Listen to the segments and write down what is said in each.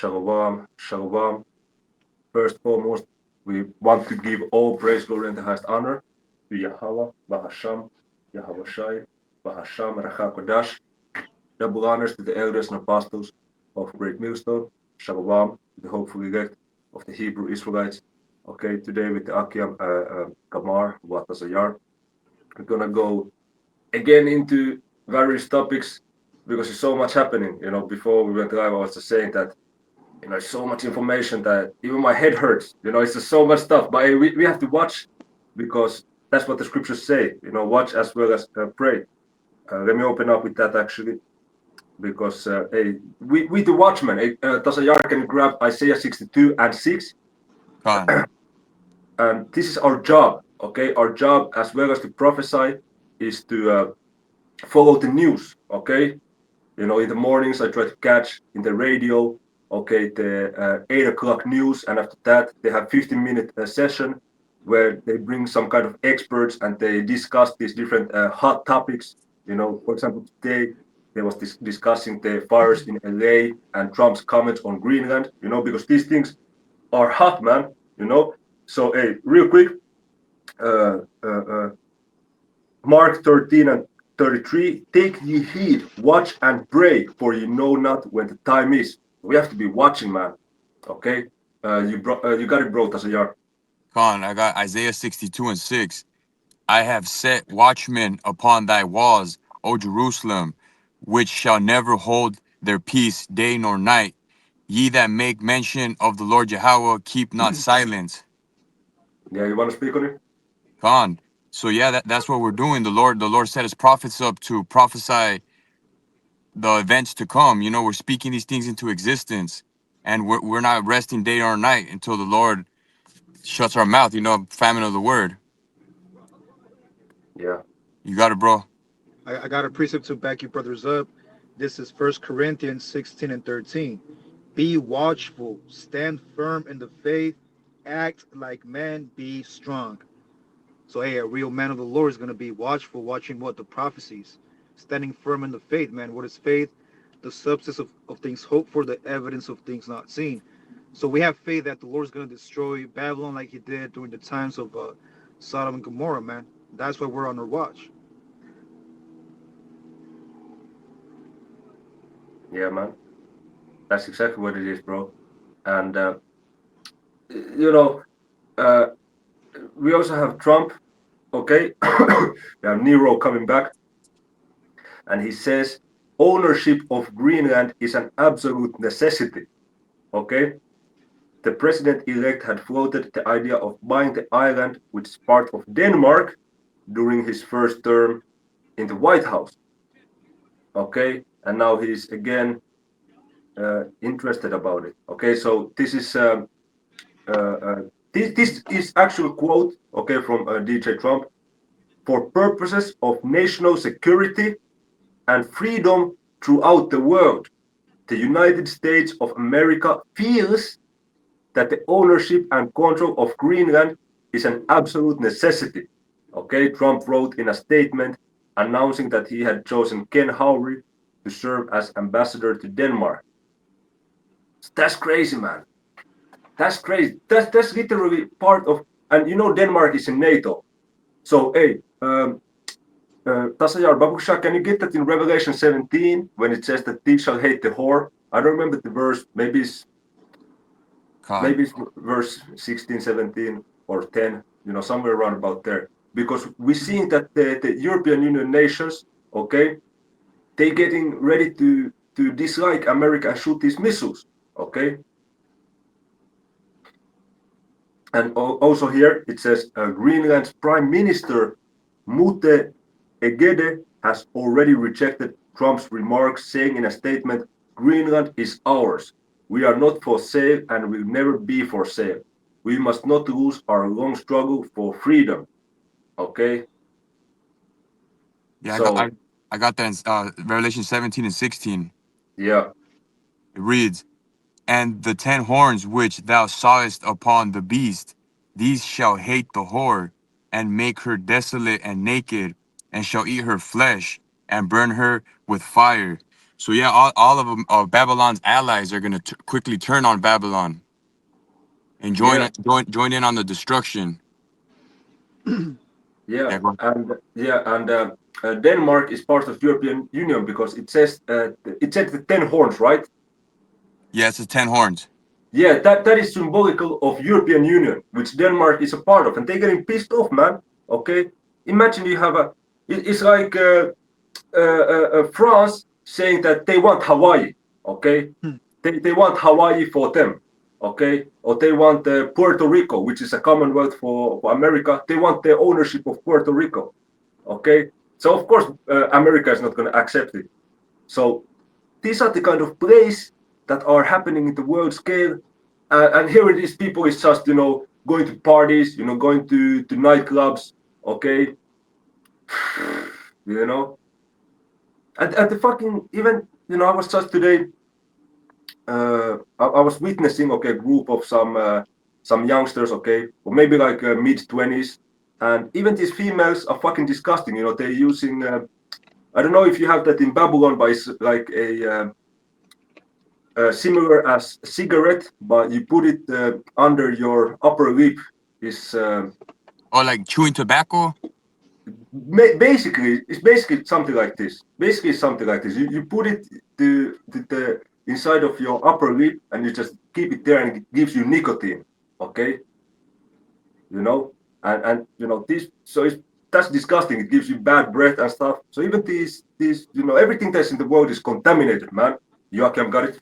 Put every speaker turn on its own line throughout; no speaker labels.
Shalom, Shalom. First foremost, we want to give all praise, glory, and the highest honor to Yahweh, Bahasham, Yahweh Shai, Bahasham, Racha Kodash. Double honors to the elders and apostles of Great Millstone. Shalom, to the hopeful elect of the Hebrew Israelites. Okay, today with the Akiam Kamar, Watazayar, we're gonna go again into various topics because there's so much happening. Before we went live, I was just saying that so much information that even my head hurts. It's just so much stuff. But hey, we have to watch because that's what the scriptures say. Watch as well as pray. Let me open up with that actually, because hey, we the watchmen. Tasayar can grab Isaiah 62 and 6,
Con.
and this is our job. Okay, our job as well as to prophesy is to follow the news. Okay, in the mornings I try to catch in the radio, okay, the 8 o'clock news, and after that they have 15-minute session where they bring some kind of experts and they discuss these different hot topics. For example, today they was discussing the fires in LA and Trump's comments on Greenland. Because these things are hot, man. So hey, real quick, uh, uh, uh, Mark 13 and 33, take ye heed, watch and pray, for ye know not when the time is. We have to be watching, man. Okay? You got it, bro, Tasayar.
Con, I got Isaiah 62 and 6. I have set watchmen upon thy walls, O Jerusalem, which shall never hold their peace day nor night. Ye that make mention of the Lord Yahweh, keep not silence.
Yeah, you want to speak on it?
Con. So yeah, that's what we're doing. The Lord set his prophets up to prophesy the events to come. We're speaking these things into existence. And we're not resting day or night until the Lord shuts our mouth, famine of the word.
Yeah.
You got it, bro.
I got a precept to back you brothers up. This is First Corinthians 16 and 13. Be watchful, stand firm in the faith, act like men, be strong. So hey, a real man of the Lord is gonna be watchful, watching what the prophecies, standing firm in the faith, man. What is faith? The substance of things hoped for, the evidence of things not seen. So we have faith that the Lord is gonna destroy Babylon like he did during the times of Sodom and Gomorrah, man. That's why we're on our watch.
Yeah, man. That's exactly what it is, bro. And, you know, uh, we also have Trump, okay? We have Nero coming back, and he says ownership of Greenland is an absolute necessity, okay? The president-elect had floated the idea of buying the island, which is part of Denmark, during his first term in the White House. Okay, and now he's again interested about it. Okay, so uh, uh, this is actual quote. Okay, from DJ Trump. For purposes of national security and freedom throughout the world, the United States of America feels that the ownership and control of Greenland is an absolute necessity. Okay, Trump wrote in a statement announcing that he had chosen Ken Howry to serve as ambassador to Denmark. That's crazy, man. That's crazy. That's literally part of, and Denmark is in NATO. So hey, Tasayar Babusha, can you get that in Revelation 17 when it says that thee shall hate the whore? I don't remember the verse.
Con.
Maybe it's verse 16, 17, or 10, somewhere around about there. Because we're seeing that the European Union nations, okay, they getting ready to dislike America and shoot these missiles, okay? And also here it says Greenland's Prime Minister Mute Egede has already rejected Trump's remarks, saying in a statement, Greenland is ours. We are not for sale and will never be for sale. We must not lose our long struggle for freedom. Okay?
Yeah,
So,
I got that in Revelation 17 and 16.
yeah,
It reads, and the 10 horns which thou sawest upon the beast, these shall hate the whore, and make her desolate and naked, and shall eat her flesh, and burn her with fire. So yeah, all of them, Babylon's allies are gonna quickly turn on Babylon and
Yeah,
join in on the destruction.
yeah,
Yeah, go-
and Denmark is part of European Union because it said the 10 horns, right?
yeah, it's the 10 horns.
Yeah, that is symbolical of European Union, which Denmark is a part of, and they're getting pissed off, man. Okay, imagine you have it's like France saying that they want Hawaii. Okay,
Hmm.
they want Hawaii for them. Okay, or they want Puerto Rico, which is a Commonwealth for America. They want the ownership of Puerto Rico. Okay, so of course America is not going to accept it. So these are the kind of plays that are happening in the world scale. And here it is, people is just, going to parties, going to nightclubs, okay? You know? And the fucking, even, I was just today, I was witnessing, okay, a group of some youngsters, okay, or maybe like mid-20s. And even these females are fucking disgusting, they're using, I don't know if you have that in Babylon, but it's like similar as cigarette, but you put it under your upper lip. Is
Or like chewing tobacco.
basically it's basically something like this. Basically, it's something like this. You put it the inside of your upper lip, and you just keep it there, and it gives you nicotine. Okay, you know, and this. So that's disgusting. It gives you bad breath and stuff. So even these everything that's in the world is contaminated, man. Joachim got it.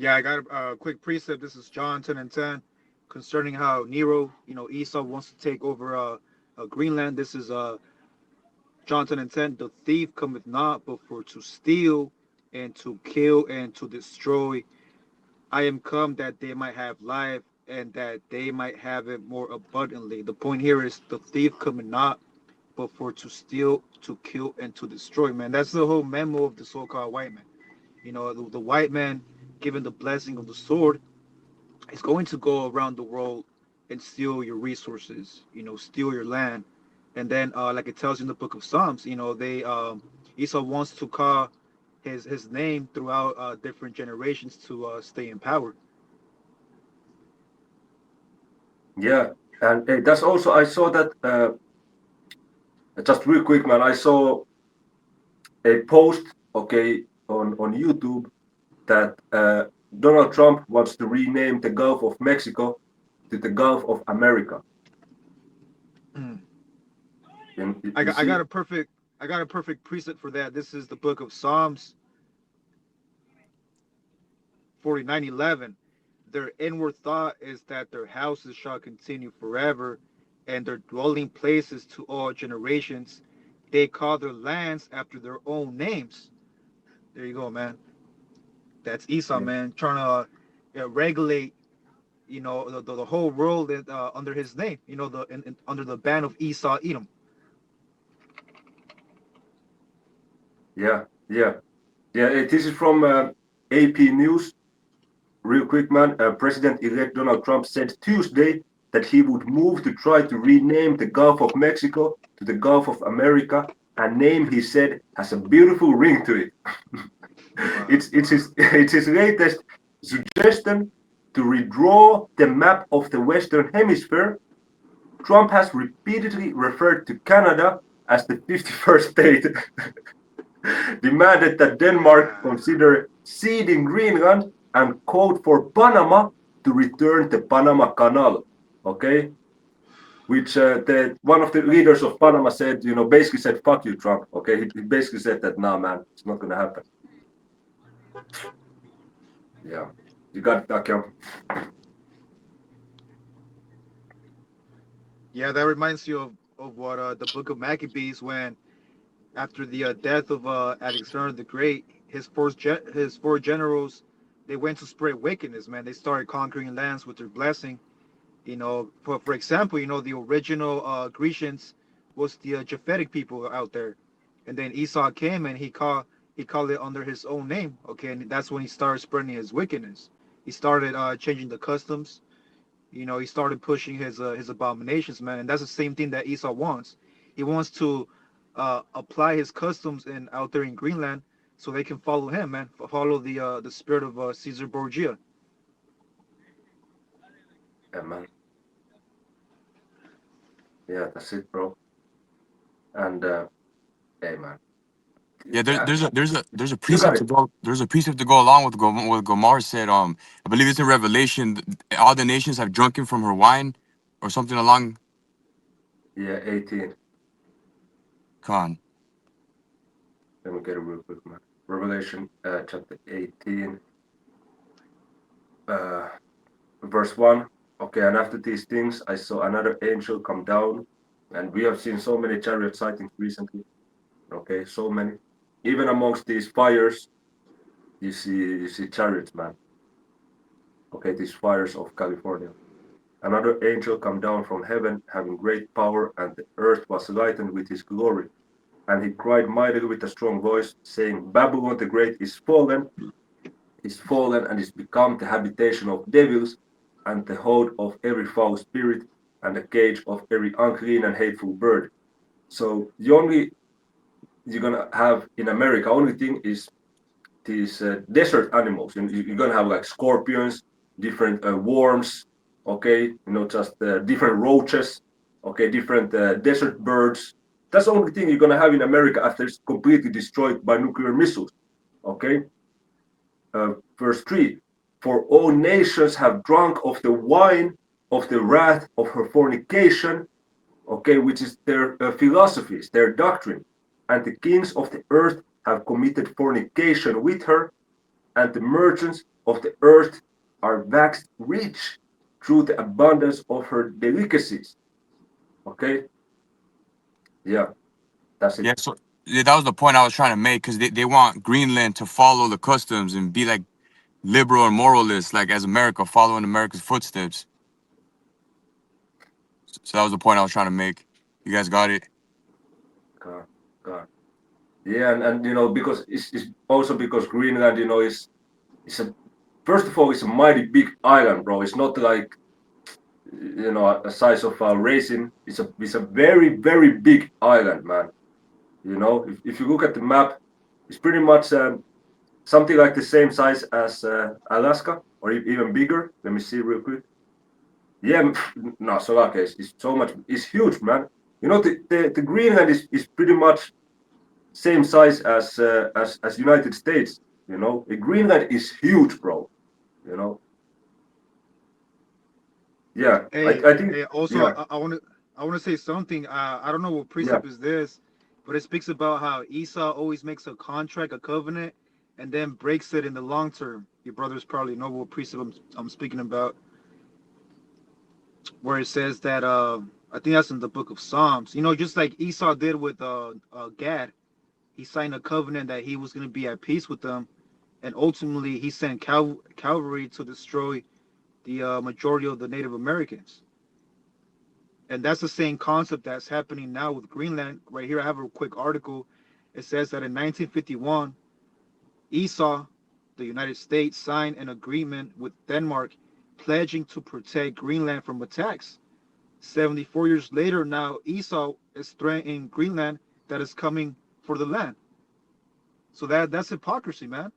Yeah, I got a quick precept. This is John 10 and 10 concerning how Nero, Esau wants to take over Greenland. This is John 10 and 10. The thief cometh not but for to steal and to kill and to destroy. I am come that they might have life and that they might have it more abundantly. The point here is the thief cometh not but for to steal, to kill, and to destroy, man. That's the whole memo of the so-called white man. The white man, given the blessing of the sword, is going to go around the world and steal your resources, steal your land. And then, like it tells you in the book of Psalms, they Esau wants to call his name throughout different generations to stay in power.
Yeah, and that's also I saw that just real quick, man. I saw a post, okay, on YouTube that Donald Trump wants to rename the Gulf of Mexico to the Gulf of America.
Mm.
And
I
you
got I
see,
got a perfect I got a perfect preset for that. This is the book of Psalms 49:11. Their inward thought is that their houses shall continue forever, and their dwelling places to all generations. They call their lands after their own names. There you go, man. That's Esau, man, trying to regulate, the whole world under his name. Under the ban of Esau, Edom.
yeah, yeah, yeah. This is from AP News. Real quick, man. President-elect Donald Trump said Tuesday that he would move to try to rename the Gulf of Mexico to the Gulf of America, a name he said has a beautiful ring to it.
Wow.
It's his latest suggestion to redraw the map of the Western Hemisphere. Trump has repeatedly referred to Canada as the 51st state, demanded that Denmark consider ceding Greenland, and called for Panama to return the Panama Canal. Okay, which the one of the leaders of Panama said, basically said, "Fuck you, Trump." Okay, he basically said that, "Nah, man, it's not gonna happen." Yeah, you got it, Akim.
Yeah, that reminds you of what the book of Maccabees, when after the death of Alexander the Great, his four generals, they went to spread wickedness. Man, they started conquering lands with their blessing. For example, the original Grecians was the Japhetic people out there, and then Esau came and he called it under his own name. Okay, and that's when he started spreading his wickedness. He started changing the customs. He started pushing his abominations, man, and that's the same thing that Esau wants. He wants to apply his customs in out there in Greenland so they can follow him, man. Follow the spirit of Caesar Borgia.
Yeah, man. Yeah, that's it, bro. And hey, man,
Yeah,
uh,
there's a
you got
precept to
it.
go there's a precept to go along with what Gomar said. I believe it's in Revelation. All the nations have drunken from her wine, or something along.
Yeah, 18.
Con.
Let me get it real quick, man. Revelation chapter 18, uh, verse 1. Okay, and after these things, I saw another angel come down, and we have seen so many chariot sightings recently. Okay, so many. Even amongst these fires, you see chariots, man. Okay, these fires of California. Another angel come down from heaven, having great power, and the earth was lightened with his glory. And he cried mightily with a strong voice, saying, Babylon the Great is fallen, and is become the habitation of devils, and the hold of every foul spirit, and the cage of every unclean and hateful bird. So the only you're gonna have in America, only thing is these desert animals. You're gonna have like scorpions, different worms, okay, just different roaches, okay, different desert birds. That's the only thing you're gonna have in America after it's completely destroyed by nuclear missiles, okay. Verse 3: For all nations have drunk of the wine of the wrath of her fornication, okay, which is their philosophies, their doctrine. And the kings of the earth have committed fornication with her, and the merchants of the earth are waxed rich through the abundance of her delicacies. Okay? Yeah, that's it.
Yeah, so yeah, that was the point I was trying to make, because they want Greenland to follow the customs and be like liberal and moralist, like as America, following America's footsteps. So that was the point I was trying to make. You guys got it?
God, God. Yeah, and because it's also because Greenland, is a first of all, it's a mighty big island, bro. It's not like a size of a raisin. It's a very very big island, man. If you look at the map, it's pretty much something like the same size as Alaska, or even bigger. Let me see real quick. Yeah, no, Slovakia is so much. It's huge, man. The Greenland is pretty much same size as United States. The Greenland is huge, bro. You know. Yeah, I think.
Hey, also,
Yeah,
I want to say something. I don't know what
yeah.
precept is this, but it speaks about how Esau always makes a contract, a covenant, and then breaks it in the long term. Your brothers probably know what precept I'm speaking about, where it says that I think that's in the book of Psalms. Just like Esau did with Gad, he signed a covenant that he was going to be at peace with them, and ultimately he sent cavalry to destroy the majority of the Native Americans. And that's the same concept that's happening now with Greenland. Right here, I have a quick article. It says that in 1951, Esau, the United States, signed an agreement with Denmark pledging to protect Greenland from attacks. 74 years later, now Esau is threatening Greenland that is coming for the land. So that's hypocrisy, man.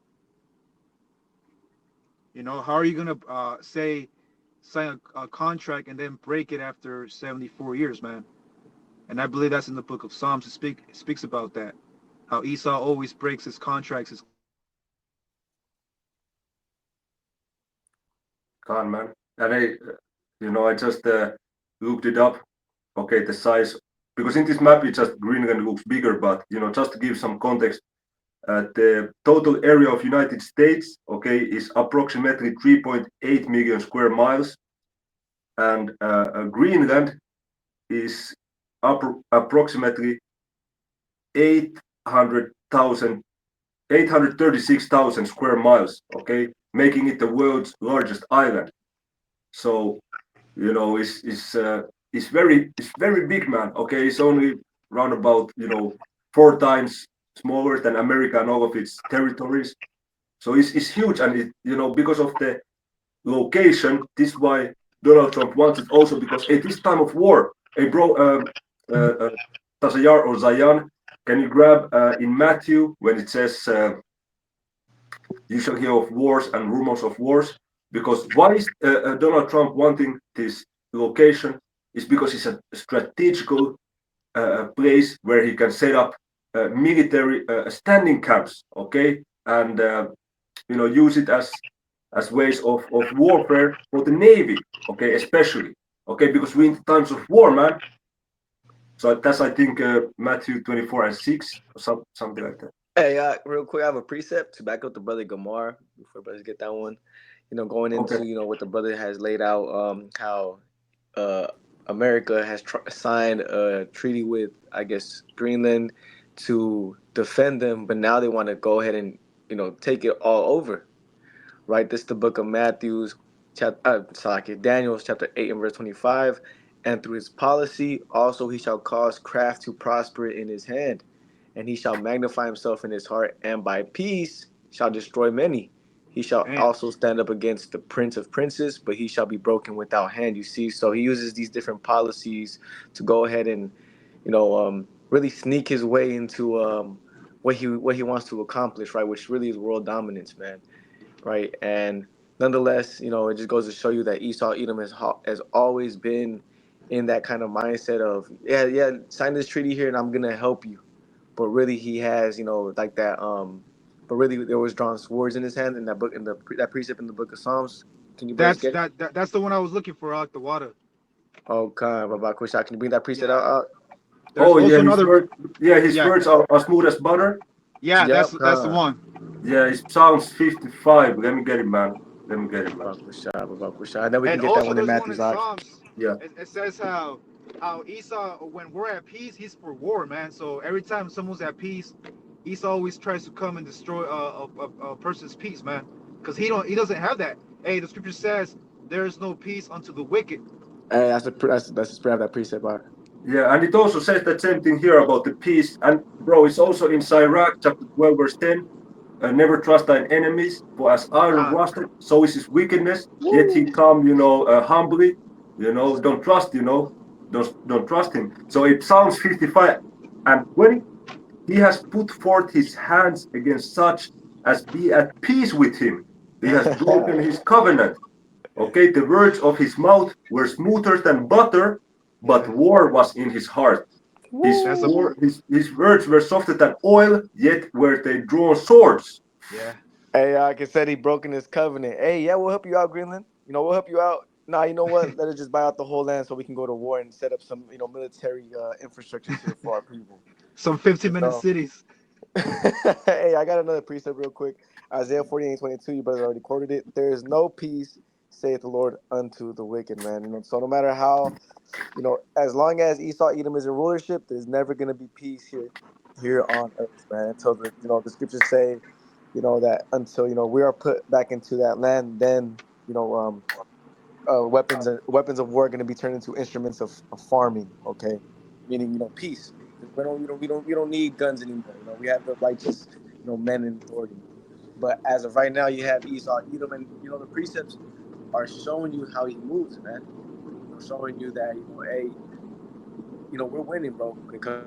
How are you gonna say sign a contract and then break it after 74 years, man? And I believe that's in the book of Psalms. It speaks about that. How Esau always breaks his contracts.
Can, man. And I just looked it up. Okay, the size, because in this map it just Greenland looks bigger, but just to give some context, the total area of United States, okay, is approximately 3.8 million square miles, and Greenland is approximately 800,000, 836,000 square miles, okay, making it the world's largest island. So it's very big, man. Okay, it's only around about 4 times smaller than America and all of its territories. So it's huge, and because of the location, this is why Donald Trump wants it. Also because at this time of war, hey bro, Tazayar or Zayan, can you grab in Matthew when it says You shall hear of wars and rumors of wars. Because why is Donald Trump wanting this location? Is because it's a strategical place where he can set up military standing camps, okay, and use it as ways of warfare for the navy, okay, especially, okay, because we're in times of war, man. So that's, I think, Matthew 24 and 6 or something like that.
Hey, real quick, I have a precept to back up the brother Gamar before brothers get that one. Going
Okay.
into what the brother has laid out, how uh, America has signed a treaty with, I guess, Greenland to defend them, but now they want to go ahead and take it all over. Right, this is the book of Matthew's Daniel's chapter 8 and verse 25. And through his policy also he shall cause craft to prosper in his hand, and he shall magnify himself in his heart, and by peace shall destroy many. He shall
Man.
also stand up against the prince of princes, but he shall be broken without hand. You see, so he uses these different policies to go ahead and really sneak his way into what he wants to accomplish, right, which really is world dominance, man. Right, and nonetheless, it just goes to show you that Esau Edom has always been in that kind of mindset of, yeah, sign this treaty here and I'm gonna help you, but really he has, like that, but really there was drawn swords in his hand in that book, in that precept in the book of Psalms. Can you brothers get it?
That's the one I was looking for, the water.
Okay, Baba Kusha, can you bring that precept
Yeah.
out?
There's
Oh yeah,
also another.
his
Yeah.
words are smooth as butter.
Yeah,
Yep,
that's the one.
Yeah, it sounds 55. Let me get it, man.
Baba Kusha, and then we can
And
get that
also
one in
there's one
Matthew's.
in Psalms.
Yeah.
It says how Esau, when we're at peace, he's for war, man. So every time someone's at peace, Esau always tries to come and destroy a person's peace, man. Because he doesn't have that. Hey, the scripture says there is no peace unto the wicked.
Hey, that's the spirit of that precept, Baba.
Yeah, and it also says that same thing here about the peace. And bro, it's also in Sirach chapter 12, verse 10. Never trust thine enemies, for as iron rusted, so is his wickedness. Yet he come, humbly. Don't trust, don't trust him. So it Psalms 55 and 20. He has put forth his hands against such as be at peace with him. He has broken his covenant. Okay, the words of his mouth were smoother than butter, but war was in his heart.
That's a
His words were softer than oil, yet were they drawn swords.
yeah.
Hey, like I said, he broken his covenant. Hey, yeah, we'll help you out, Greenland. We'll help you out. Nah, you know what? Let us just buy out the whole land so we can go to war and set up some, military infrastructure here for our people.
Some 15-minute
So-
cities.
Hey, I got another precept real quick. Isaiah 48:22. You brother already quoted it. There is no peace, saith the Lord, unto the wicked, man. So no matter how, as long as Esau Edom is in rulership, there's never gonna be peace here on earth, man. Until the scriptures say, that until we are put back into that land, then weapons of war are going to be turned into instruments of farming. Okay, meaning peace. We don't need guns anymore. We have the righteous men in authority. But as of right now, you have Esau Edom, and the precepts are showing you how he moves, man. Showing you that hey, we're winning, bro. Because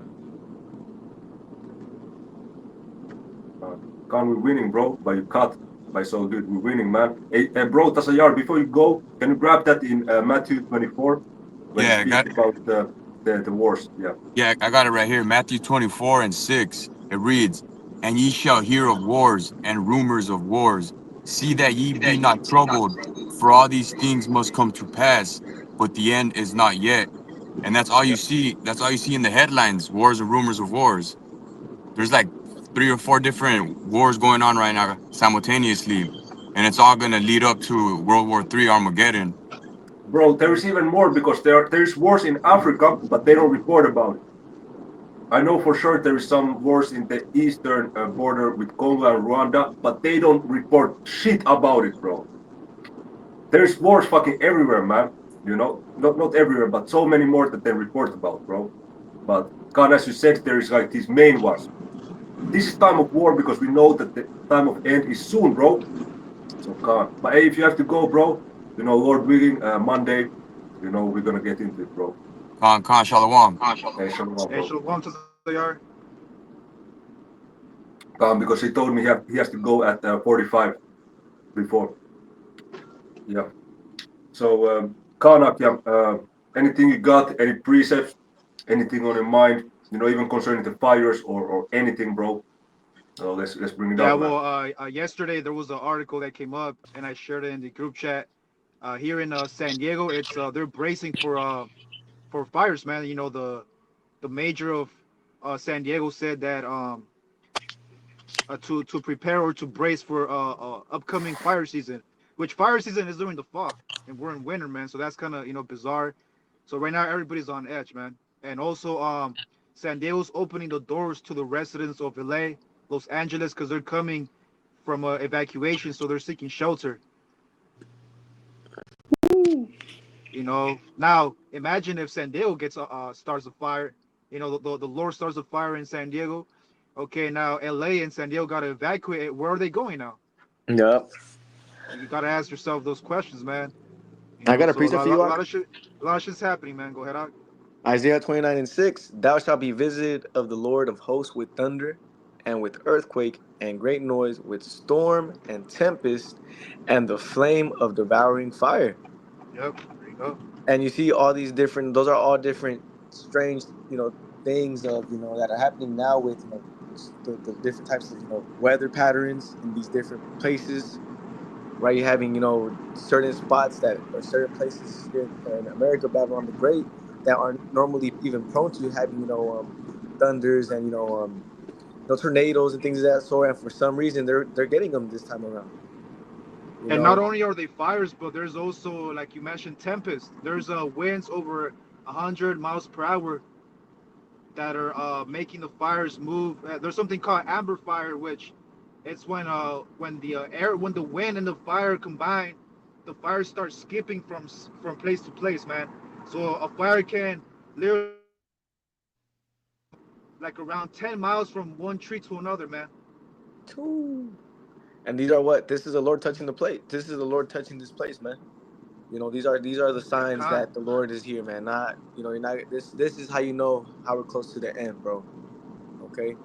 Can't we winning, bro? But you cut by so good. We're winning, man. Hey, bro, Tasayar, before you go, can you grab that in Matthew 24 when
Yeah, I
you
got
speak about the wars? Yeah.
Yeah, I got it right here. Matthew 24 and 6. It reads, "And ye shall hear of wars and rumors of wars. See that ye be not troubled, for all these things must come to pass, but the end is not yet." And that's all you see. That's all you see in the headlines: wars and rumors of wars. There's like 3 or 4 different wars going on right now simultaneously, and it's all gonna lead up to World War III, Armageddon.
Bro, there is even more because there's wars in Africa, but they don't report about it. I know for sure there is some wars in the eastern border with Congo and Rwanda, but they don't report shit about it, bro. There's wars fucking everywhere, man. Not everywhere, but so many more that they report about, bro. But God, as you said, there is like these main ones. This is time of war because we know that the time of end is soon, bro. So God, but hey, if you have to go, bro, Lord willing, Monday, we're gonna get into it, bro.
Khan Shalom.
Hey, shalom,
Hey,
bro.
shalom to the yard.
because he told me he has to go at 45 before. Yeah. So, Kanak, yeah, anything you got? Any precepts? Anything on your mind? Even concerning the fires or anything, bro. Let's bring it
Yeah,
out, man.
well, yesterday there was an article that came up, and I shared it in the group chat. Here in San Diego, it's they're bracing for fires, man. You know, the mayor of San Diego said that to prepare or to brace for upcoming fire season, which fire season is during the fall, and we're in winter, man. So that's kind of bizarre. So right now everybody's on edge, man. And also, San Diego's opening the doors to the residents of LA, Los Angeles, because they're coming from evacuation, so they're seeking shelter. Now imagine if San Diego gets starts a fire. The Lord starts a fire in San Diego. Okay, now LA and San Diego got to evacuate. Where are they going now?
Yep.
You got to ask yourself those questions, man.
I got a
So
precept for you,
a lot
Ak.
of shit, a lot of shit's happening, man. Go ahead, Ak.
Isaiah 29:6. Thou shalt be visited of the Lord of hosts with thunder, and with earthquake, and great noise, with storm and tempest, and the flame of devouring fire.
Yep, there you go.
And you see all these different, those are all different strange, things of, that are happening now with, the different types of, weather patterns in these different places, right? You're having, certain spots that or certain places here in America, Babylon the Great, that are normally even prone to having, thunders and, tornadoes and things of that sort. And for some reason, they're getting them this time around, you
And not
know?
only are they fires, but there's also, like you mentioned, tempest. There's winds over 100 miles per hour that are making the fires move. There's something called amber fire, which it's when the when the wind and the fire combine, the fire starts skipping from place to place, man. So a fire can literally like around 10 miles from one tree to another, man.
Two. And these are what? This is the Lord touching the plate. This is the Lord touching this place, man. These are the
Yeah,
signs
con.
that the Lord is here, man. Not, you're not, this is how you know how we're close to the end, bro. Okay?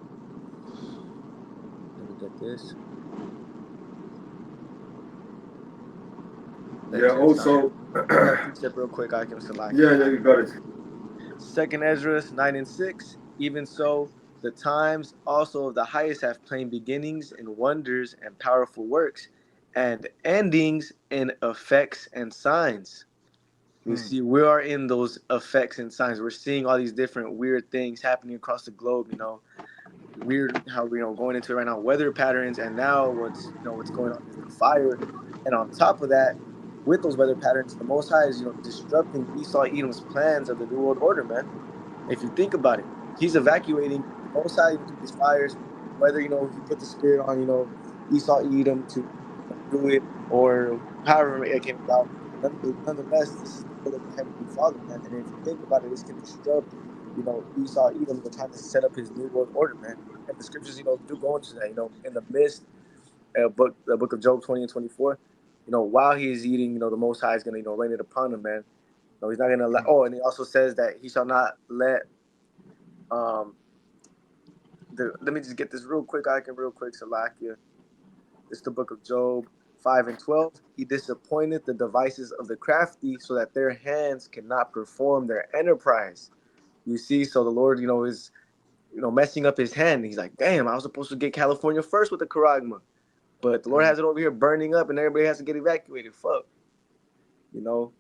Let me get this.
Yeah.
Thanks, Ersan.
Also,
I got a
yeah,
precept real quick. I can select
yeah,
it.
you got it.
Second Ezra 9:6. Even so, the times also of the highest have plain beginnings in wonders and powerful works, and endings in effects and signs. You
Hmm.
see, we are in those effects and signs. We're seeing all these different weird things happening across the globe. Weird how we going into it right now, weather patterns, and now what's going on is the fire, and on top of that, with those weather patterns, the Most High is disrupting Esau Edom's plans of the New World Order, man. If you think about it, he's evacuating the Most High through these fires, whether he put the spirit on Esau Edom to do it or however it came about. Nonetheless, this is the will of the Heavenly Father, man. And if you think about it, this can disrupt Esau Edom trying to set up his new world order, man. And the scriptures do go into that. In the midst, the book of Job 20 and 24. While he is eating, the Most High is gonna rain it upon him, man. No, he's not gonna let. Oh, and he also says that he shall not let. Um, let me just get this real quick. I can real quick, Salakia. This is the book of Job 5 and 12. He disappointed the devices of the crafty, so that their hands cannot perform their enterprise. You see, so the Lord, is messing up his hand. He's like, damn, I was supposed to get California first with the Karagma, but the Lord
Hmm.
has it over here burning up, and everybody has to get evacuated. Fuck, you know.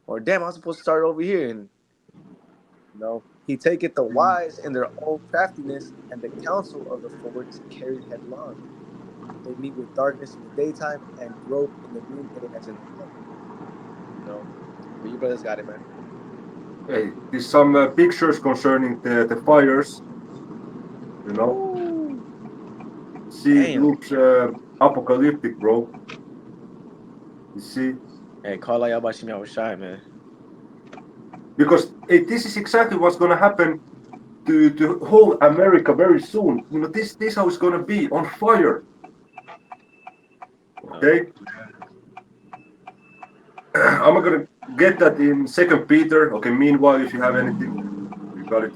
Or damn, I was supposed to start over here, and he taketh the wise in their own craftiness, and the counsel of the forward is carried headlong. They meet with darkness in the daytime and grope in the noonday as in the night. But you brothers got it, man.
Hey, there's some pictures concerning the fires. You know,
Ooh,
see, it
damn.
looks apocalyptic, bro. You see,
Hey, call out Yabashim Yahushai, man.
because this is exactly what's gonna happen to whole America very soon. This how it's gonna be on fire. Okay, I'm gonna get that in Second Peter. Okay. Meanwhile, if you have anything, you got it.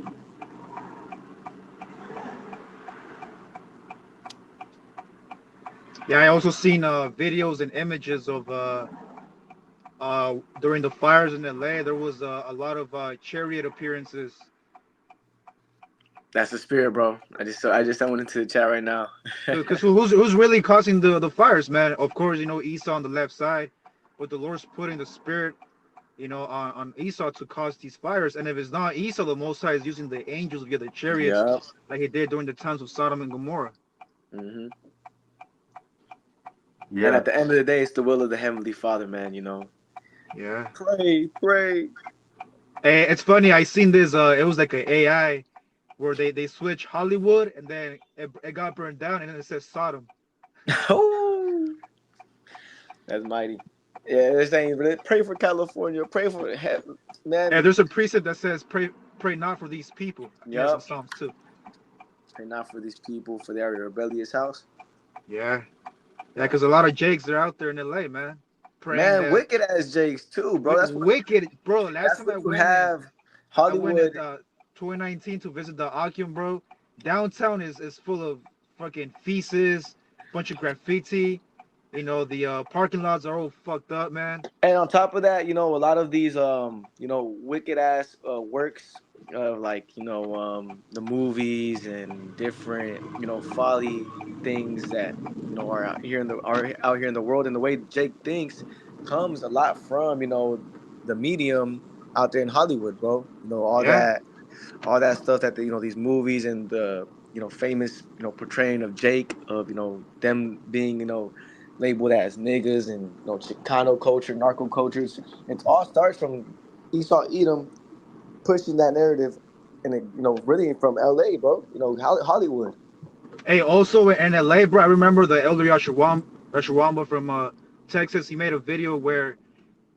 Yeah, I also seen videos and images of during the fires in LA. There was a lot of chariot appearances.
That's the spirit, bro. I just sent one into the chat right now.
Because who's really causing the fires, man? Of course, Esau on the left side, but the Lord's putting the spirit, on Esau to cause these fires. And if it's not Esau, the Most High is using the angels via the chariots,
Yep.
like he did during the times of Sodom and Gomorrah.
hmm And
Yeah,
at the end of the day, it's the will of the Heavenly Father, man.
Yeah.
Pray.
Hey, it's funny. I seen this. It was like an AI where they switch Hollywood, and then it got burned down, and then it says Sodom.
Oh, that's mighty. Yeah, they're saying pray for California, pray for heaven,
And
man.
there's a precept that says pray not for these people. Yeah, it's in
Yup.
Psalms too.
Pray not for these people, for they are a rebellious house.
Yeah. Yeah, because a lot of Jakes are out there in LA, man, praying
Man,
that
wicked ass Jakes too, bro.
wicked, bro. Last
That's
time
what you have.
I went
Hollywood.
in 2019 to visit the Akium, bro. Downtown is full of fucking feces, bunch of graffiti. The parking lots are all fucked up, man.
And on top of that, a lot of these wicked ass works of like, the movies and different, folly things that, are out here in the world, and the way Jake thinks comes a lot from, the medium out there in Hollywood, bro.
Yeah.
All that stuff that these movies and the famous portraying of Jake, of them being labeled as niggas, and Chicano culture, narco cultures. It all starts from Esau Edom pushing that narrative, and it, really from LA, bro. Hollywood.
Hey, also in LA, bro, I remember the Elder Yashawamba from Texas. He made a video where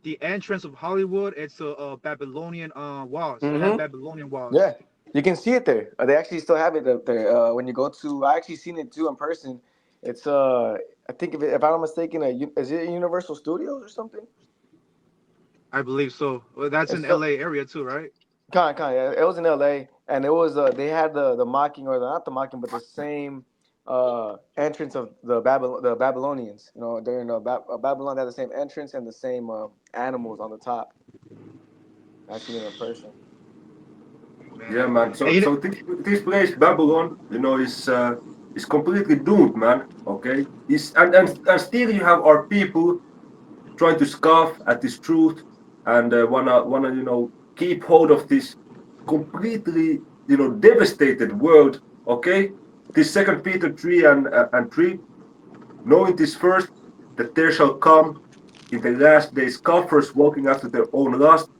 the entrance of Hollywood, it's a Babylonian walls. It has
Mm-hmm.
Babylonian walls.
Yeah, you can see it there. They actually still have it up there. When you go to, I actually seen it too in person. It's I think if I'm not mistaken, is it Universal Studios or something?
I believe so. Well, that's in
It's so
LA area too, right?
kind. Yeah, it was in L.A. and it was they had the mocking, or not the mocking, but the same entrance of the Babylonians. During Babylon, they had the same entrance and the same animals on the top. I seen it in person.
yeah, man.
Hey,
So so this place Babylon, is completely doomed, man. Okay, is and still you have our people trying to scoff at this truth, and wanna keep hold of this completely devastated world. Okay, this Second Peter 3 and 3, knowing this first, that there shall come in the last days scoffers walking after their own lust,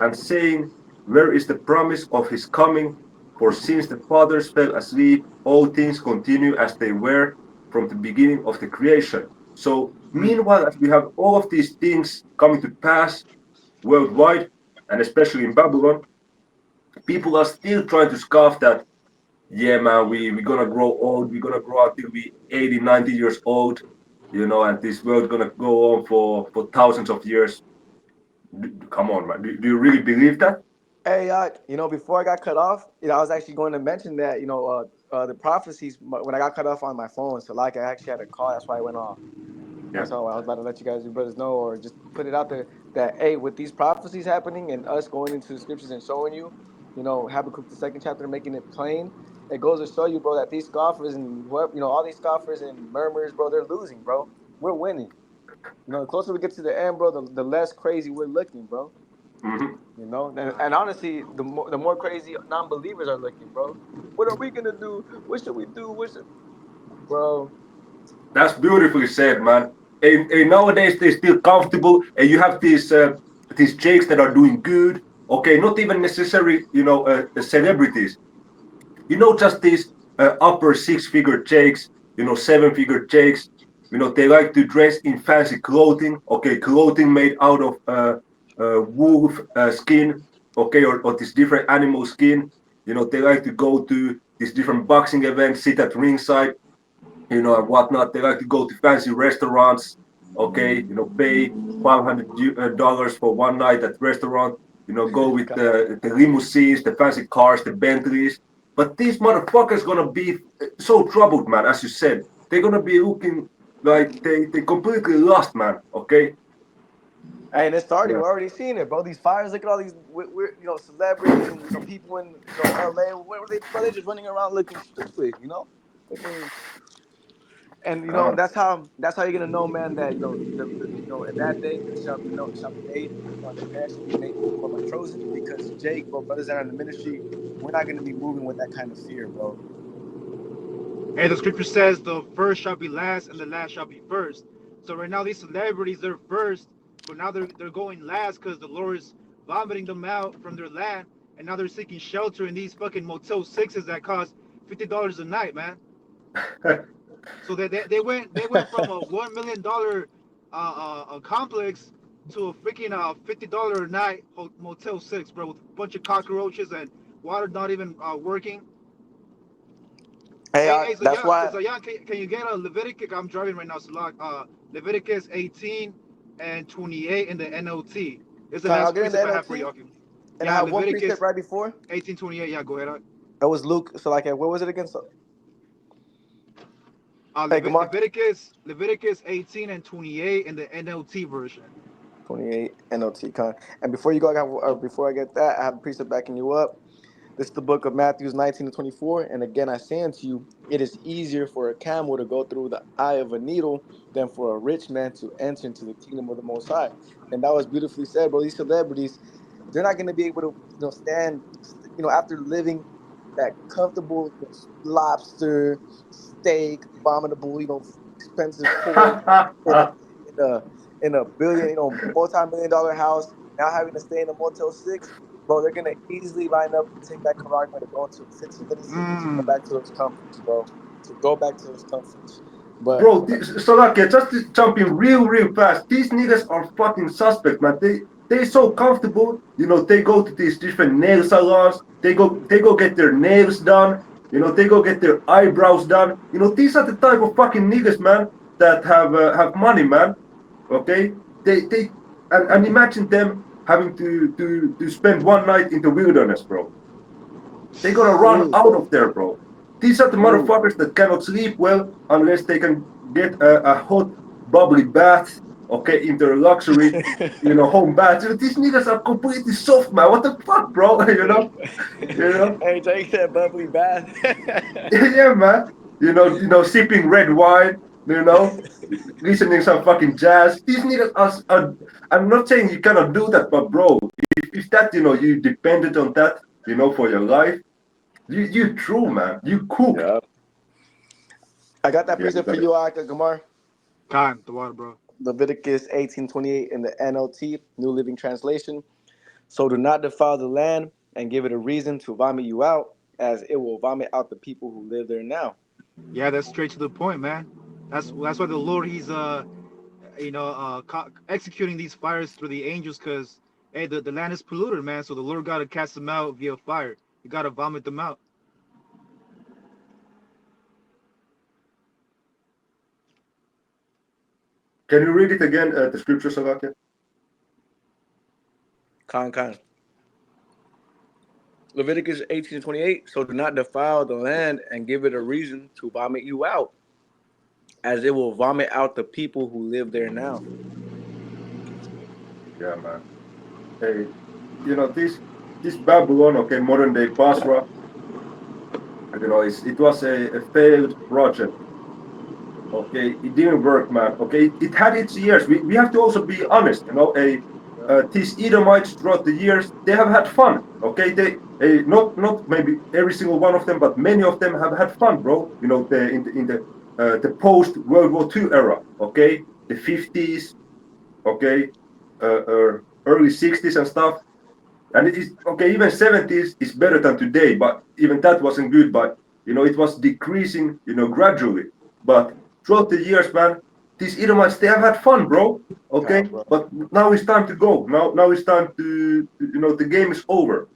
and saying, where is the promise of his coming? For since the fathers fell asleep, all things continue as they were from the beginning of the creation. So,
mm,
meanwhile, as we have all of these things coming to pass worldwide, and especially in Babylon, people are still trying to scoff that, yeah, man, we're gonna grow old, we're gonna grow until we 80, 90 years old, and this world's gonna go on for thousands of years. Come on, man. Do you really believe that?
Hey, before I got cut off, I was actually going to mention that, the prophecies, when I got cut off on my phone, so like I actually had a call, that's why I went off.
Yeah.
So I was about to let you brothers know, or just put it out there that, hey, with these prophecies happening and us going into the scriptures and showing you, Habakkuk the second chapter, making it plain, it goes to show you, bro, that these scoffers and whoever, all these scoffers and murmurers, bro, they're losing, bro. We're winning. The closer we get to the end, bro, the less crazy we're looking, bro.
Hmm.
And honestly, the more crazy non-believers are looking, bro. What are we gonna do? What should we do? Bro?
That's beautifully said, man. And nowadays they're still comfortable, and you have these jakes that are doing good. Okay, not even necessary, celebrities. Just these upper six-figure jakes, seven-figure jakes. They like to dress in fancy clothing. Okay, clothing made out of wolf skin. Okay, or this different animal skin. They like to go to these different boxing events, sit at ringside, and whatnot. They like to go to fancy restaurants, okay, pay $500 for one night at restaurant, go with the limousines, the fancy cars, the Bentleys. But these motherfuckers gonna be so troubled, man, as you said. They're gonna be looking Like they completely lost, man. Okay.
Hey, and it's starting.
Yeah.
We're already seeing it, bro. These fires. Look at all these, celebrities and people in LA. Where were they? Bro, they're just running around looking stupid. Looking. And
Uh,
that's how you're gonna know, man, that in that day there shall be made, the man shall be made before my chosen, because Jake, bro, brothers that are in the ministry, we're not gonna be moving with that kind of fear, bro.
And the scripture says the first shall be last and the last shall be first. So right now these celebrities, they're first, but now they're going last because the Lord is vomiting them out from their land, and now they're seeking shelter in these fucking Motel Sixes that cost $50 a night, man. So they went from a $1 million complex to a freaking $50 a night Motel 6, bro, with a bunch of cockroaches and water not even working.
Hey,
Hey,
that's why.
Zayan, can you get a Leviticus? I'm driving right now, so Leviticus 18 and 28 in the NLT. It's the
I'll
last
get in the
precept I have for
NLT,
y'all.
and I
Yeah,
have one precept
Leviticus
right before.
18:28. Yeah, go ahead.
That was Luke. So like, what was it again? So,
Uh,
hey,
Levit-
Gamar.
Leviticus 18 and 28 in the NLT version.
28 NLT con. And before you go, before I get that, I have a precept backing you up. This is the book of Matthew 19 to 24. And again, I say unto you, it is easier for a camel to go through the eye of a needle than for a rich man to enter into the kingdom of the Most High. And that was beautifully said, bro. These celebrities, they're not going to be able to, stand, after living that comfortable lobster, steak, abominable, expensive pork in a in a in a billion, multi-million-dollar house. Now having to stay in a Motel 6, bro, they're gonna easily line up and take that Camargue to go into a 15-minute City to go
Mm.
back to those comforts, bro. To go back to those comforts. But
Bro, Slovakia, just to jump in real fast. These niggas are fucking suspect, man. They so comfortable. They go to these different nail salons. They go get their nails done. They go get their eyebrows done. These are the type of fucking niggas, man, that have money, man. Okay, they and imagine them having to spend one night in the wilderness, bro. They're gonna run
Ooh,
out of there, bro. These are the
ooh.
motherfuckers that cannot sleep well unless they can get a hot, bubbly bath, okay, in their luxury, home bath. These niggas are completely soft, man. What the fuck, bro? You know,
hey, take that bubbly bath.
yeah, man. Sipping red wine. Listening some fucking jazz. These niggas are. I'm not saying you cannot do that, but bro, if that you depended on that, for your life. You true, man. You cooked.
Yeah. I got that
Yeah, you
precept for
got it.
you, Gamar.
Time, the water, bro.
Leviticus 18:28 in the NLT, New Living Translation. So do not defile the land and give it a reason to vomit you out, as it will vomit out the people who live there now.
Yeah, that's straight to the point, man. That's why the Lord, he's executing these fires through the angels, because hey, the land is polluted, man. So the Lord got to cast them out via fire. You got to vomit them out.
Can you read it again, the scripture, Slovakia?
Con. Leviticus 18:28. So do not defile the land and give it a reason to vomit you out, as it will vomit out the people who live there now.
Yeah, man. Hey, this Babylon, okay, modern day Basra, it was a failed project. Okay, it didn't work, man. Okay, it had its years. We have to also be honest. These Edomites throughout the years, they have had fun. Okay, not maybe every single one of them, but many of them have had fun, bro. The post World War II era. Okay, the 50s. Okay, early 60s and stuff. And it is okay. Even 70s is better than today, but even that wasn't good. But it was decreasing, gradually. But throughout the years, man, these Edomites, they have had fun, bro. Okay,
Con, bro.
but now it's time to go. Now it's time to, the game is over.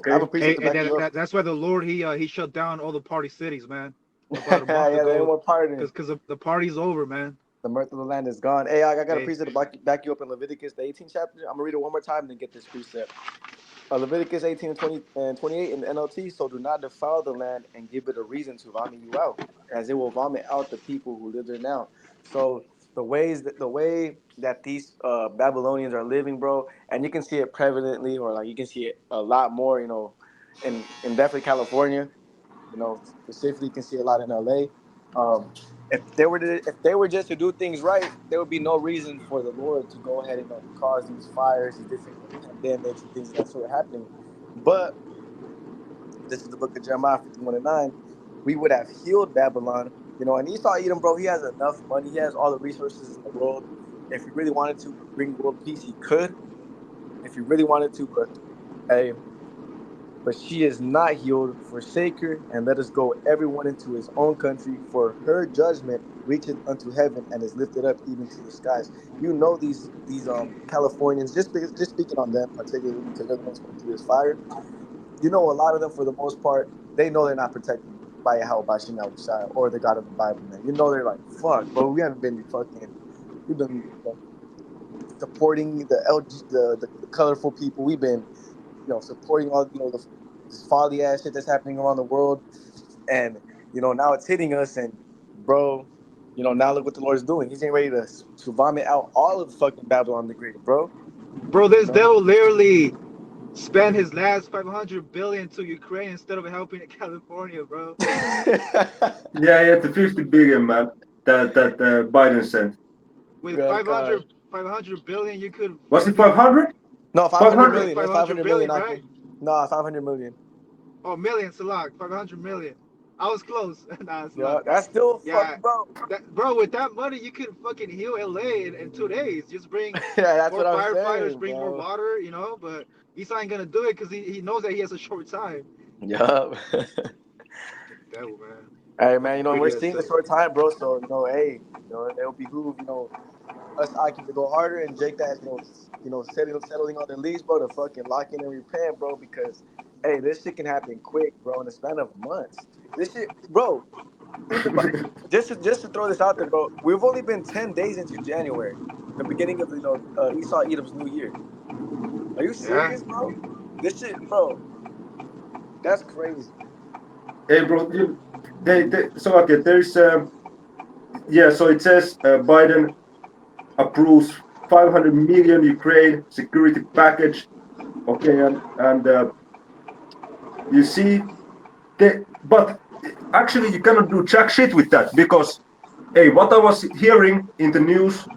I have
Okay.
a precept
Hey,
to
and
back you up.
that's why the Lord, he shut down all the party cities, man, about a month
Yeah, there ain't
ago,
more partying.
because the party's over, man.
The mirth of the land is gone. Hey, I got a
Hey,
precept to back you up in Leviticus, the 18th chapter. I'm going to read it one more time and then get this precept. Leviticus 18 and 28 in the NLT. So do not defile the land and give it a reason to vomit you out, as it will vomit out the people who live there now. So the way that these Babylonians are living, bro, and you can see it prevalently, or like you can see it a lot more, in definitely California. Specifically, you can see a lot in LA. Um, if they were just to do things right, there would be no reason for the Lord to go ahead and cause these fires, these different pandemics and things of that sort happening. But this is the book of Jeremiah 51:9. We would have healed Babylon, and Esau Edom, bro, he has enough money, he has all the resources in the world. If he really wanted to bring world peace, he could. If he really wanted to, but hey, but she is not healed. Forsake her, and let us go everyone into his own country, for her judgment reacheth unto heaven and is lifted up even to the skies. These Californians, just speaking on them particularly, because they're the ones going through this fire. A lot of them, for the most part, they know they're not protected by Yahweh, by Shem Shai, or the God of the Bible, man. They're like, fuck, bro, we've been supporting the the colorful people. We've been, supporting all, this folly ass shit that's happening around the world. And, now it's hitting us. And, bro, now look what the Lord's doing. He's getting ready to vomit out all of fucking Babylon the Great, bro.
Bro, this devil literally spent his last 500 billion to Ukraine instead of helping California, bro.
Yeah, the 50 billion, man, that Biden sent.
With
Oh,
500 billion, you could.
Was it 500?
No, 500
500?
million. That's 500 million,
right?
No, 500 million.
Oh, million, Salak. 500 million. I was close. Nah, it's
Yeah,
not.
that's still
Yeah,
fucking, bro.
Bro, with that money, you could fucking heal LA in 2 days. Just bring
Yeah, that's
more
what I'm
firefighters,
saying,
bring more
bro.
water, But he's not gonna do it because he knows that he has a short time.
Yup.
Devil, man.
Hey, man, we're
Pretty
seeing the
sick.
short time, bro. So, hey, it'll behoove, us Aki to go harder, and Jake that, settling on the leash, bro, to fucking lock in and repent, bro, because, hey, this shit can happen quick, bro, in the span of months. This shit, bro, think about just to throw this out there, bro. We've only been 10 days into January, the beginning of Esau Edom's new year. Are you serious, bro? This shit, bro, that's crazy.
Hey, bro, so okay, there's yeah, so it says Biden approves 500 million Ukraine security package. Okay, and you see, but actually you cannot do jack shit with that because, hey, what I was hearing in the news,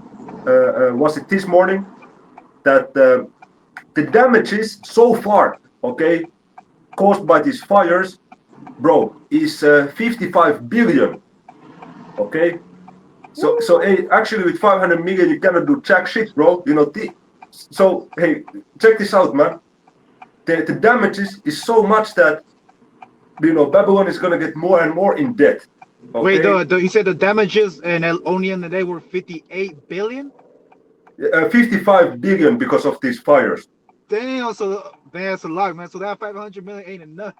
was it this morning, that the damages so far, okay, caused by these fires, bro, is 55 billion. Okay, so hey, actually with 500 million you cannot do jack shit, bro. So hey, check this out, man. The damages is so much that Babylon is gonna get more and more in debt.
Wait,
Okay,
you said the damages and only in the day were 58 billion?
55 billion because of these fires.
Damn, so that's a lot, man. So that 500 million ain't enough.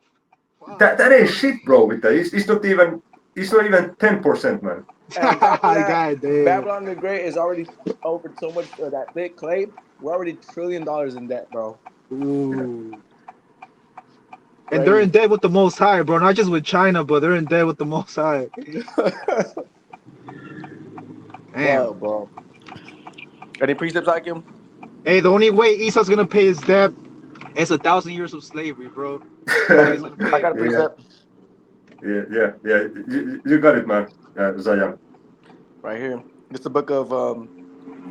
Wow.
That ain't shit, bro. With that, it's not even 10%, man.
And on top of that,
God damn.
Babylon the Great is already over so much of that big clay. We're already $1 trillion in debt, bro.
Ooh. And they're in debt with the Most High, bro. Not just with China, but they're in debt with the Most High. Damn.
Wow, bro. Any precepts like him?
Hey, the only way Esau's gonna pay his debt is 1,000 years of slavery, bro.
I got a precept.
Yeah. You got it, man. Zayan.
Right here. It's the book of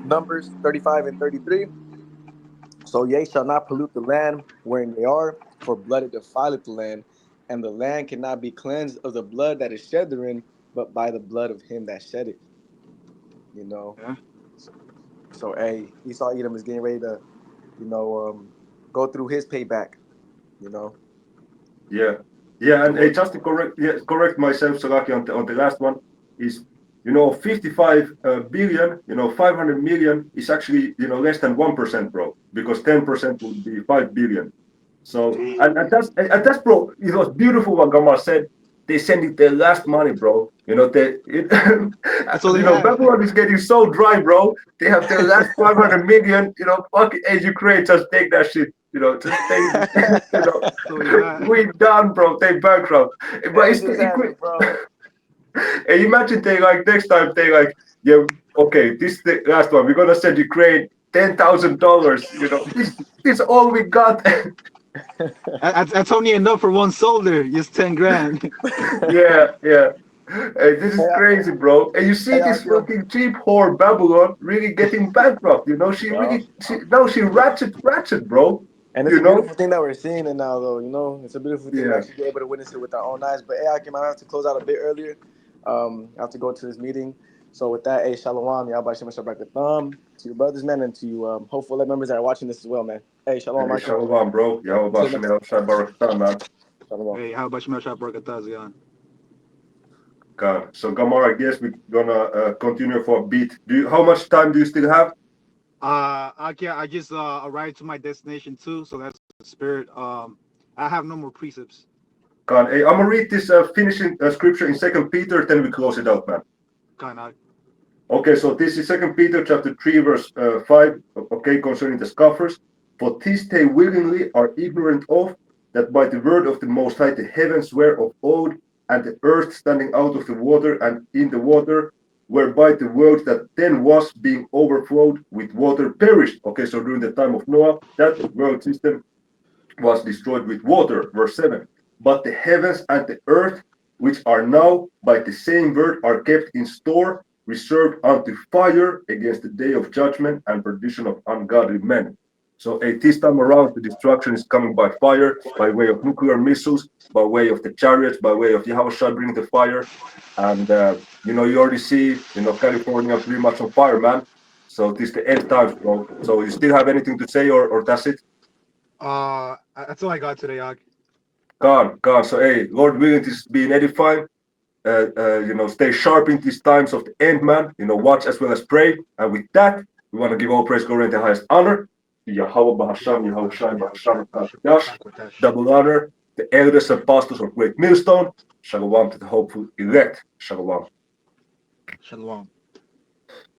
Numbers 35 and 33. So ye shall not pollute the land wherein they are, for blood it defileth the land, and the land cannot be cleansed of the blood that is shed therein, but by the blood of him that shed it.
Yeah.
So hey, Esau Edom is getting ready to, go through his payback.
Yeah, and just to correct myself, Salaki, on the last one is 55 billion, 500 million is actually less than 1%, bro, because 10% would be 5 billion. So and that's bro, it was beautiful what Gamar said. They send it their last money, bro. Babylon is getting so dry, bro. They have their last 500 million. Fuck it, hey, Ukraine, just take that shit. Just take. We done, bro. They bankrupt. But it's
bro.
And imagine they like next time they like, yeah, okay, this is the last one. We're gonna send Ukraine $10,000. You know, this is all we got.
That's only enough for one soldier. Just 10 grand.
Yeah, yeah. Hey, this is crazy, bro. And you see
Hey,
this
yo.
fucking cheap whore Babylon really getting bankrupt. You know, she really, she ratchet, bro.
And it's
You
a
know?
beautiful thing that we're seeing it now, though. You know, it's a beautiful thing to
Yeah.
actually be able to witness it with our own eyes. But hey, Akim, I have to close out a bit earlier. I have to go to this meeting. So with that, hey, shalom, Yahweh Shem Shabbat to your brothers, man, and to you hopeful members that are watching this as well, man. Hey, shalom,
Hey,
Akim.
shalom, bro. Yahweh
See you
Bashem,
next
Yahweh Shai Baruch Atah, man.
Shalom.
Hey, how about Shemel Shabbat Zion?
God. So, Gamar, I guess we're gonna continue for a bit. How much time do you still have?
I just arrived to my destination too, so that's the spirit. I have no more precepts.
God. Hey, I'm gonna read this finishing scripture in 2 Peter, then we close it out, man.
Kind
Okay, so this is 2 Peter chapter 3, verse 5, okay, concerning the scoffers. For this they willingly are ignorant of, that by the word of the Most High the heavens were of old, and the earth standing out of the water and in the water, whereby the world that then was being overflowed with water perished. Okay, so during the time of Noah, that world system was destroyed with water. Verse 7. But the heavens and the earth, which are now by the same word, are kept in store, reserved unto fire against the day of judgment and perdition of ungodly men. So at this time around, the destruction is coming by fire, by way of nuclear missiles, by way of the chariots, by way of Yahushua bringing the fire. And, you know, you already see, you know, California pretty much on fire, man. So this is the end times, bro. So you still have anything to say, or that's it?
That's all I got today, Ak.
God. So, hey, Lord willing, this is being edifying. You know, stay sharp in these times of the end, man. You know, watch as well as pray. And with that, we want to give all praise, glory, and the highest honor to Yahweh Bahasham, Yahweh Shai Bahasham, Yash. Double honor, the elders and pastors of Great Millstone. Shalom to the hopeful elect. Shalom.
Shalom.